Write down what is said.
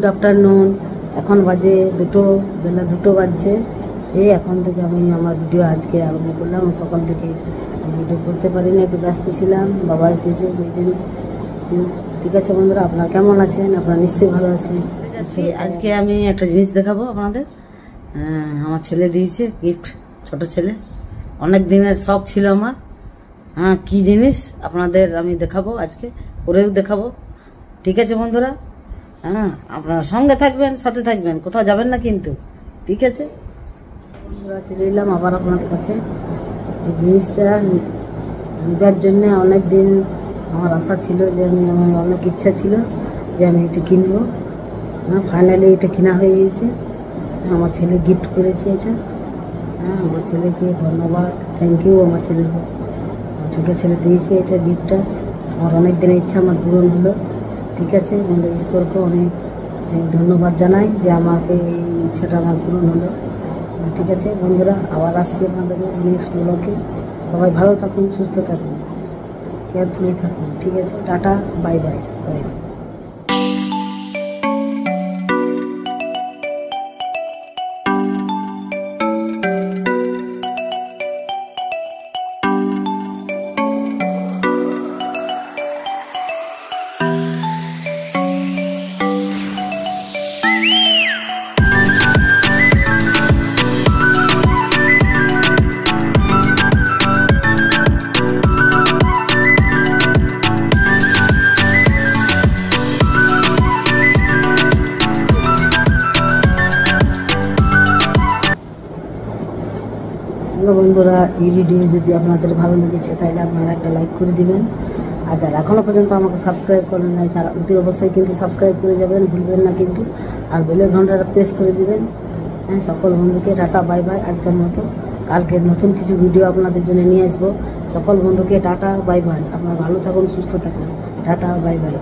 Good afternoon. এখন বাজে বেলা দুটো বাজছে। এই এখন থেকে আমি আমার ভিডিও আজকে আরম্ভ করলাম। সকাল থেকে আমি ভিডিও করতে পারিনি, একটু ব্যস্ত ছিলাম, বাবা এসেছে সেই জন্য। ঠিক আছে বন্ধুরা, আপনারা কেমন আছেন? আপনারা নিশ্চয়ই ভালো আছেন। আজকে আমি একটা জিনিস দেখাবো আপনাদের। আমার ছেলে দিয়েছে গিফট, ছোট ছেলে। অনেক দিনের শখ ছিল আমার। কি জিনিস আপনাদের আমি দেখাবো, আজকে করেও দেখাবো। ঠিক আছে বন্ধুরা, আপনারা সঙ্গে থাকবেন, সাথে থাকবেন, কোথাও যাবেন না কিন্তু। ঠিক আছে বন্ধুরা, চলে এলাম আবার আপনাদের কাছে। এই জিনিসটা নেবার জন্যে অনেক দিন আমার আশা ছিল, যে আমার অনেক ইচ্ছা ছিল যে আমি এটা কিনবো। ফাইনালি এটা কেনা হয়ে গিয়েছে। আমার ছেলে গিফট করেছে এটা। আমার ছেলেকে ধন্যবাদ, থ্যাংক ইউ। আমার ছেলেকে, আমার ছোটো ছেলে দিয়েছে এটা গিফটটা। আমার অনেক দিনের ইচ্ছা আমার পূরণ হলো। ঠিক আছে বন্ধু, ঈশ্বরকে অনেক ধন্যবাদ জানাই যে আমাকে এই ইচ্ছাটা আমার পূরণ হলো। ঠিক আছে বন্ধুরা, আবার আসছি আপনাদের নেক্সট ব্লগে। সবাই ভালো থাকুন, সুস্থ থাকুন, কেয়ারফুলি থাকুন। ঠিক আছে, টাটা, বাই বাই সবাই। বন্ধুরা, এই ভিডিও যদি আপনাদের ভালো লেগেছে তাহলে আপনারা একটা লাইক করে দিবেন। আর যারা এখনও পর্যন্ত আমাকে সাবস্ক্রাইব করেন নাই তারা অতি অবশ্যই কিন্তু সাবস্ক্রাইব করে যাবেন, ভুলবেন না কিন্তু। আর বেলের ঘন্টাটা প্রেস করে দিবেন। সকল বন্ধুকে টাটা, বাই বাই আজকের মতো। কালকে নতুন কিছু ভিডিও আপনাদের জন্য নিয়ে আসবো। সকল বন্ধুকে টাটা, বাই বাই। আপনারা ভালো থাকুন, সুস্থ থাকুন। Tata, bye bye.